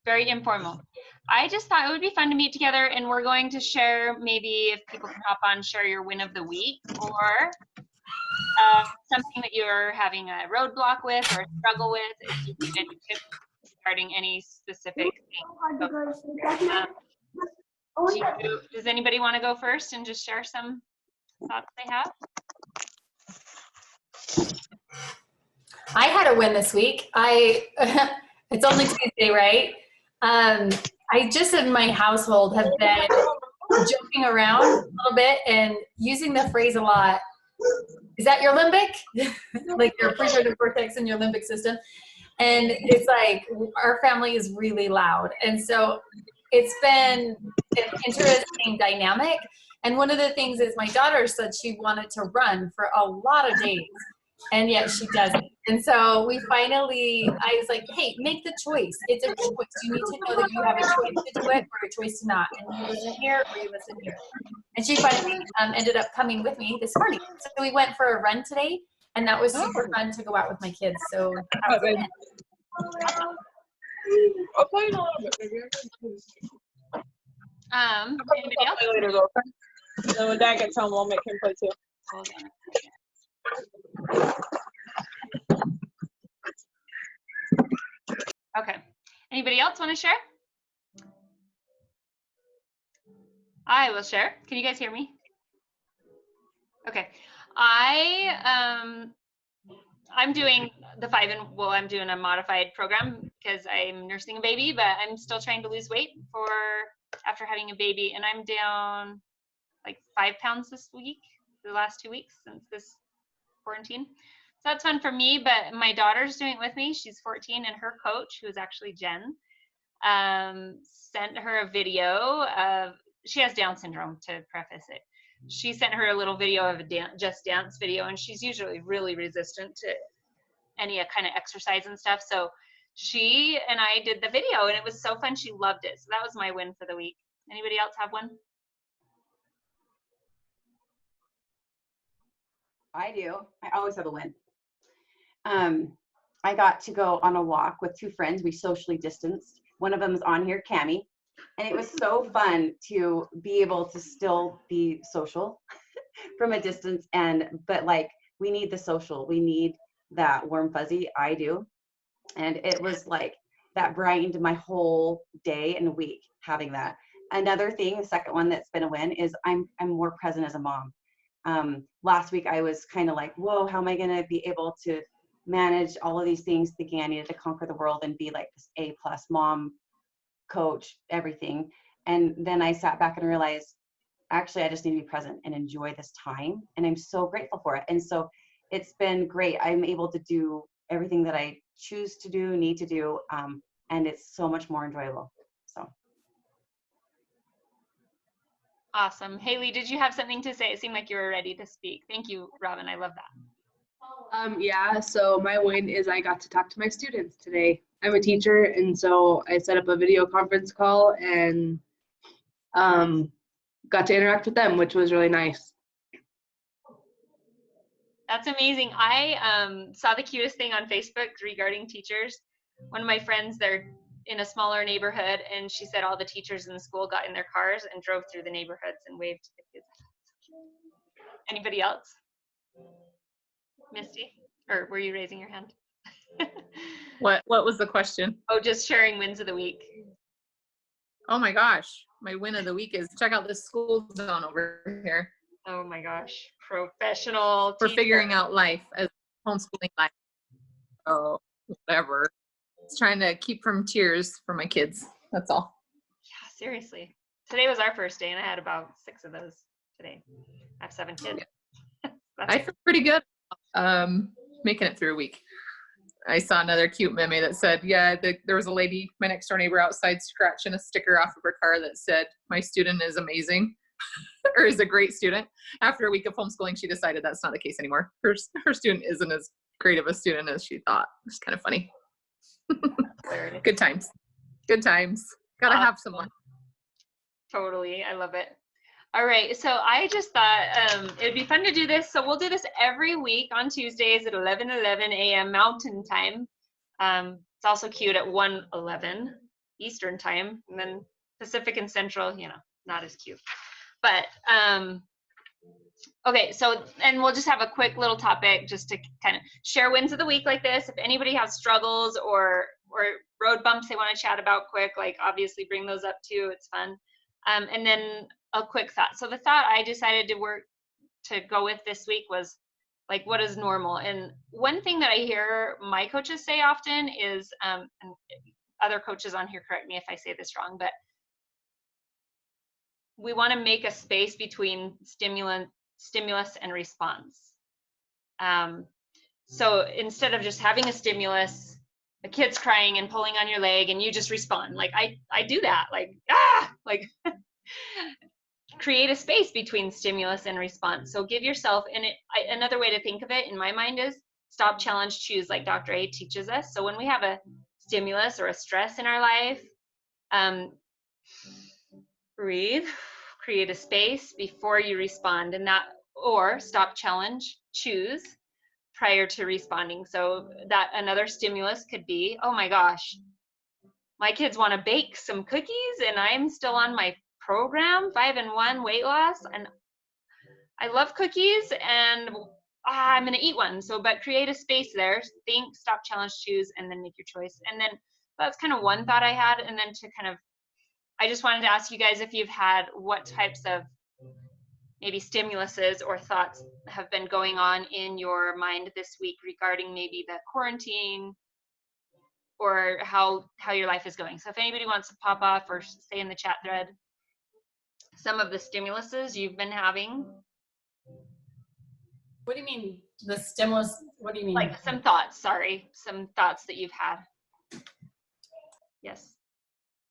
Very informal. I just thought it would be fun to meet together, and we're going to share, maybe if people can hop on, share your win of the week, or something that you're having a roadblock with or a struggle with, if you need any tips regarding any specific thing. Does anybody want to go first and just share some thoughts they have? I had a win this week. It's only Tuesday, right? I just in my household have been joking around a little bit and using the phrase a lot. Is that your limbic? Like your prefrontal cortex and your limbic system. And it's like our family is really loud. And so it's been an interesting dynamic. And one of the things is my daughter said she wanted to run for a lot of days, and yet she doesn't. And so we finally, I was like, hey, make the choice. It's a choice. You need to know that you have a choice to do it or a choice to not. And you listen here or you listen here. And she finally ended up coming with me this morning. So we went for a run today, and that was super fun to go out with my kids. So that was it. Anybody else? Later, go. Then when Dad gets home, we'll make him play too. Okay. Anybody else want to share? I will share. Can you guys hear me? Okay. I'm doing the I'm doing a modified program because I'm nursing a baby, but I'm still trying to lose weight after having a baby, and I'm down like 5 pounds this week, the last 2 weeks since this quarantine. So that's fun for me, but my daughter's doing it with me. She's 14, and her coach, who is actually Jen, sent her a video of, she has Down syndrome, to preface it. She sent her a little video of a Just Dance video, and she's usually really resistant to any kind of exercise and stuff. So she and I did the video, and it was so fun. She loved it. So that was my win for the week. Anybody else have one? I do. I always have a win. I got to go on a walk with 2 friends. We socially distanced. One of them is on here, Cammie. And it was so fun to be able to still be social from a distance. But like, we need the social. We need that warm fuzzy. I do. And it was like, that brightened my whole day and week having that. Another thing, the second one that's been a win, is I'm more present as a mom. Last week I was kind of like, whoa, how am I going to be able to manage all of these things, thinking I needed to conquer the world and be like this A+ mom, coach, everything. And then I sat back and realized, actually, I just need to be present and enjoy this time. And I'm so grateful for it. And so it's been great. I'm able to do everything that I choose to do, need to do. And it's so much more enjoyable. So. Awesome. Haley, did you have something to say? It seemed like you were ready to speak. Thank you, Robin. I love that. Yeah, so my win is I got to talk to my students today. I'm a teacher, and so I set up a video conference call and got to interact with them, which was really nice. That's amazing. I saw the cutest thing on Facebook regarding teachers. One of my friends, they're in a smaller neighborhood, and she said all the teachers in the school got in their cars and drove through the neighborhoods and waved to the kids. Anybody else? Misty, or were you raising your hand? What was the question? Oh, just sharing wins of the week. Oh my gosh, my win of the week is check out this school zone over here. Oh my gosh, professional We're teacher. figuring out life as homeschooling life. Oh, whatever. It's trying to keep from tears for my kids. That's all. Yeah, seriously. Today was our first day, and I had about 6 of those today. I have 7 kids. Yeah. I feel pretty good making it through a week. I saw another cute meme that said, yeah, there was a lady, my next door neighbor outside, scratching a sticker off of her car that said, my student is amazing, or is a great student. After a week of homeschooling, she decided that's not the case anymore. Her student isn't as great of a student as she thought. It's kind of funny. Good times. Good times. Gotta have someone. Totally. I love it. All right. So I just thought it'd be fun to do this. So we'll do this every week on Tuesdays at 11:11 a.m. Mountain Time. It's also cute at 1:11 Eastern time, and then Pacific and Central, not as cute. But okay, so, and we'll just have a quick little topic just to kind of share wins of the week like this. If anybody has struggles or road bumps they want to chat about quick, like obviously bring those up too. It's fun. And then a quick thought. So the thought I decided to go with this week was like, what is normal? And one thing that I hear my coaches say often is, and other coaches on here, correct me if I say this wrong, but we want to make a space between stimulus and response. So instead of just having a stimulus, a kid's crying and pulling on your leg and you just respond, like I do that, like create a space between stimulus and response. So give yourself, and another way to think of it in my mind is stop, challenge, choose, like Dr. A teaches us. So when we have a stimulus or a stress in our life, breathe, create a space before you respond, and that, or stop, challenge, choose prior to responding. So that another stimulus could be, oh my gosh, my kids want to bake some cookies and I'm still on my program, 5 and 1 weight loss, and I love cookies and I'm going to eat one. So, but create a space there, think, stop, challenge, choose, and then make your choice. And then that's kind of one thought I had. And then to kind of, I just wanted to ask you guys if you've had, what types of maybe stimuluses or thoughts have been going on in your mind this week regarding maybe the quarantine or how your life is going. So if anybody wants to pop off or say in the chat thread some of the stimuluses you've been having. What do you mean, the stimulus? What do you mean? Like some thoughts that you've had. Yes.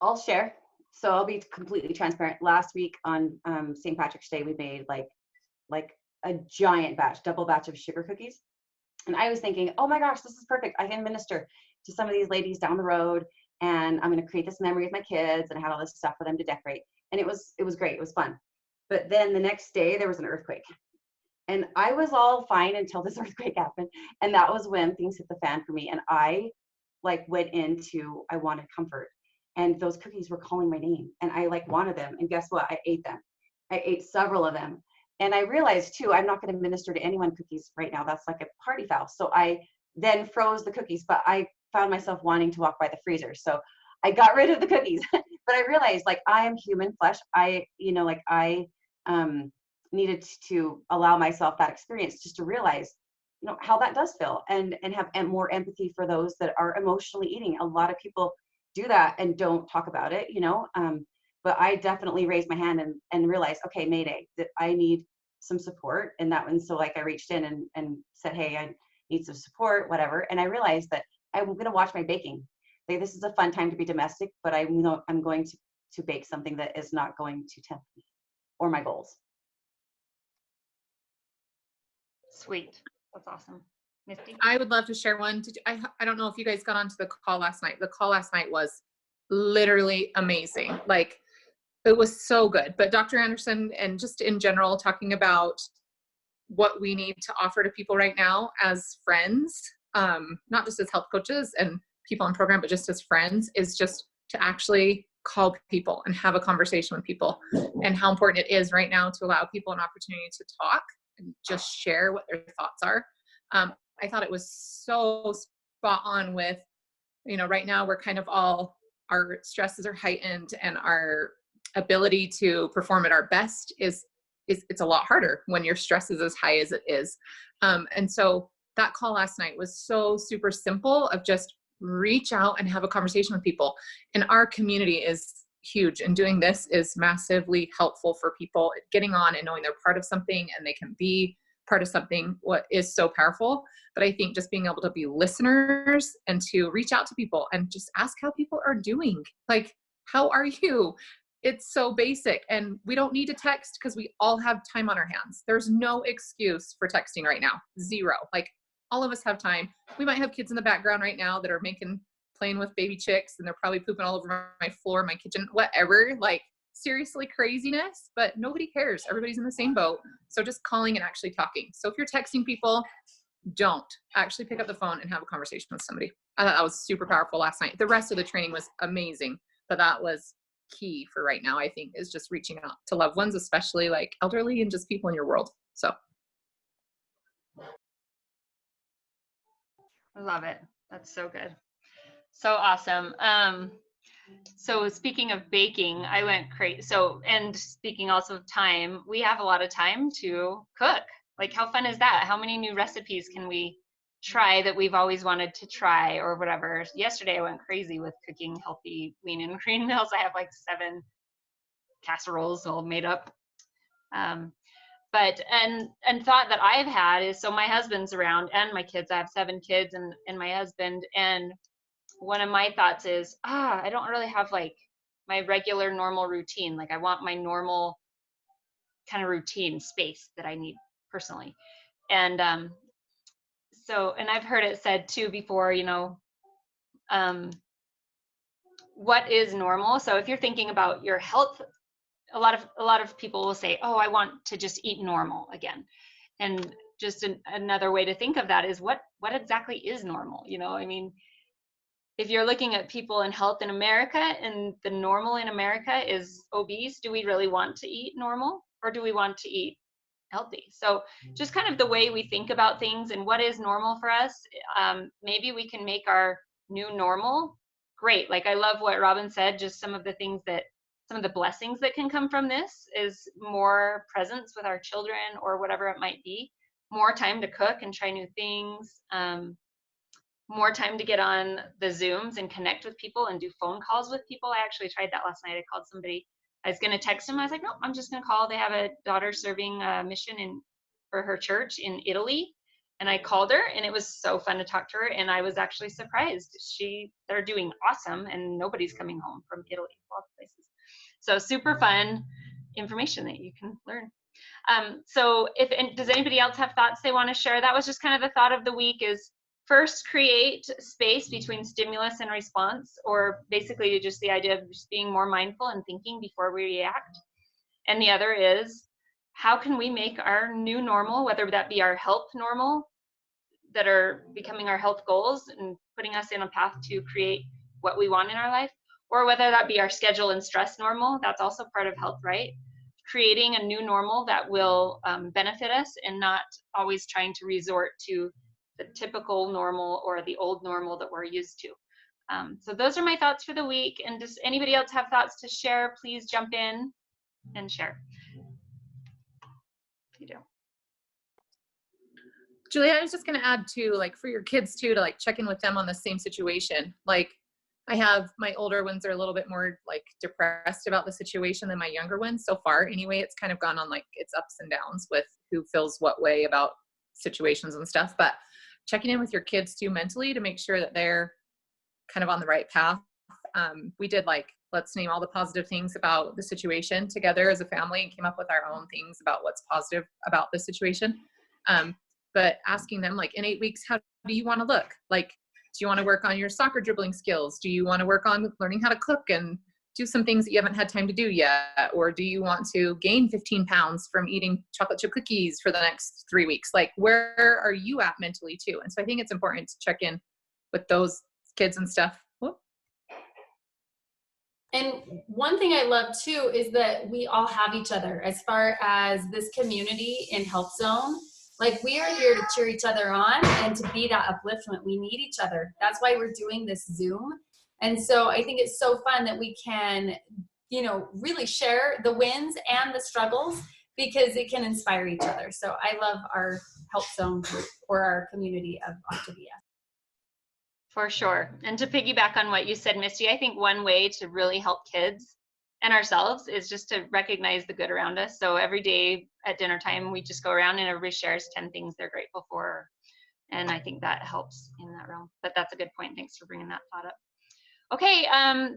I'll share. So I'll be completely transparent. Last week on St. Patrick's Day, we made like a giant batch, double batch of sugar cookies. And I was thinking, oh my gosh, this is perfect. I can minister to some of these ladies down the road, and I'm going to create this memory with my kids, and I had all this stuff for them to decorate. And it was great. It was fun. But then the next day there was an earthquake, and I was all fine until this earthquake happened. And that was when things hit the fan for me. And I went into, I wanted comfort. And those cookies were calling my name, and I wanted them. And guess what? I ate them. I ate several of them. And I realized too, I'm not going to minister to anyone cookies right now. That's like a party foul. So I then froze the cookies, but I found myself wanting to walk by the freezer. So I got rid of the cookies, but I realized I am human flesh. I needed to allow myself that experience just to realize, how that does feel, and have more empathy for those that are emotionally eating. A lot of people do that and don't talk about it, but I definitely raised my hand and realized, okay, Mayday, that I need some support. And so I reached in and said, hey, I need some support, whatever. And I realized that I'm going to watch my baking. This is a fun time to be domestic, but I'm going to bake something that is not going to tempt me or my goals. Sweet. That's awesome. Misty? I would love to share one. I don't know if you guys got onto the call last night. The call last night was literally amazing. It was so good. But Dr. Anderson, and just in general, talking about what we need to offer to people right now as friends, not just as health coaches and people in program, but just as friends, is just to actually call people and have a conversation with people, and how important it is right now to allow people an opportunity to talk and just share what their thoughts are. I thought it was so spot on with, right now we're kind of all, our stresses are heightened, and our ability to perform at our best is it's a lot harder when your stress is as high as it is. And so that call last night was so super simple, of just reach out and have a conversation with people. And our community is huge, and doing this is massively helpful for people getting on and knowing they're part of something, and they can be part of something, what is so powerful. But I think just being able to be listeners and to reach out to people and just ask how people are doing. How are you? It's so basic, and we don't need to text because we all have time on our hands. There's no excuse for texting right now. Zero. All of us have time. We might have kids in the background right now that are playing with baby chicks, and they're probably pooping all over my floor, my kitchen, whatever. Seriously craziness, but nobody cares. Everybody's in the same boat. So just calling and actually talking. So if you're texting people, don't actually pick up the phone and have a conversation with somebody. I thought that was super powerful last night. The rest of the training was amazing, but that was key for right now, I think, is just reaching out to loved ones, especially like elderly and just people in your world. So I love it. That's so good. So awesome. So speaking of baking, I went crazy. So, and speaking also of time, we have a lot of time to cook. Like, how fun is that? How many new recipes can we try that we've always wanted to try or whatever? Yesterday, I went crazy with cooking healthy lean and green meals. I have like 7 casseroles all made up. But thought that I've had is, so my husband's around and my kids. I have 7 kids and my husband, and one of my thoughts is, I don't really have like my regular normal routine. Like, I want my normal kind of routine space that I need personally. And and I've heard it said too before, what is normal? So if you're thinking about your health, a lot of people will say, oh, I want to just eat normal again. And just another way to think of that is what exactly is normal? I mean, if you're looking at people in health in America, and the normal in America is obese, do we really want to eat normal, or do we want to eat healthy? So just kind of the way we think about things and what is normal for us, maybe we can make our new normal great. Like, I love what Robin said, just some of the blessings that can come from this is more presence with our children or whatever it might be, more time to cook and try new things, more time to get on the Zooms and connect with people and do phone calls with people. I actually tried that last night. I called somebody. I was going to text him. I was like, no, I'm just going to call. They have a daughter serving a mission for her church in Italy. And I called her, and it was so fun to talk to her. And I was actually surprised. They're doing awesome, and nobody's coming home from Italy, of all places. So super fun information that you can learn. So does anybody else have thoughts they want to share? That was just kind of the thought of the week, is first, create space between stimulus and response, or basically just the idea of just being more mindful and thinking before we react. And the other is, how can we make our new normal, whether that be our health normal, that are becoming our health goals and putting us in a path to create what we want in our life, or whether that be our schedule and stress normal, that's also part of health, right? Creating a new normal that will benefit us, and not always trying to resort to the typical normal or the old normal that we're used to. So those are my thoughts for the week. And does anybody else have thoughts to share? Please jump in and share. If you do. Julia, I was just going to add too, like for your kids too, to like check in with them on the same situation. Like, I have my older ones are a little bit more like depressed about the situation than my younger ones so far. Anyway, it's kind of gone on like its ups and downs with who feels what way about situations and stuff. But checking in with your kids too mentally to make sure that they're kind of on the right path. We did like, let's name all the positive things about the situation together as a family, and came up with our own things about what's positive about the situation. But asking them, like, in 8 weeks, how do you want to look? Like, do you want to work on your soccer dribbling skills? Do you want to work on learning how to cook and do some things that you haven't had time to do yet? Or do you want to gain 15 pounds from eating chocolate chip cookies for the next 3 weeks? Like, where are you at mentally too? And so I think it's important to check in with those kids and stuff. Whoop. And one thing I love too is that we all have each other as far as this community in Health Zone. Like, we are here to cheer each other on and to be that upliftment. We need each other. That's why we're doing this Zoom. And so I think it's so fun that we can, really share the wins and the struggles, because it can inspire each other. So I love our Health Zone group, or our community of Octavia. For sure. And to piggyback on what you said, Misty, I think one way to really help kids and ourselves is just to recognize the good around us. So every day at dinner time, we just go around and everybody shares 10 things they're grateful for. And I think that helps in that realm. But that's a good point. Thanks for bringing that thought up. Okay,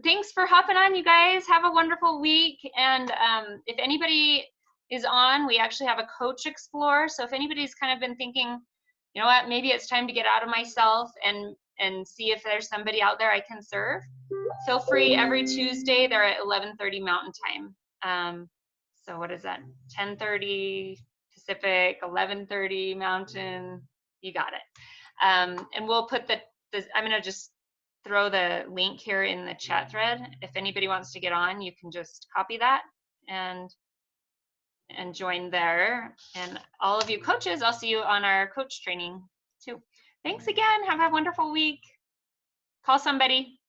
thanks for hopping on, you guys. Have a wonderful week. And if anybody is on, we actually have a Coach Explore. So if anybody's kind of been thinking, you know what, maybe it's time to get out of myself and see if there's somebody out there I can serve, feel free. Every Tuesday, they're at 11:30 Mountain Time. So what is that? 10:30 Pacific, 11:30 Mountain. You got it. And we'll put I'm going to just throw the link here in the chat thread. If anybody wants to get on, you can just copy that and join there. And all of you coaches, I'll see you on our coach training too. Thanks again. Have a wonderful week. Call somebody.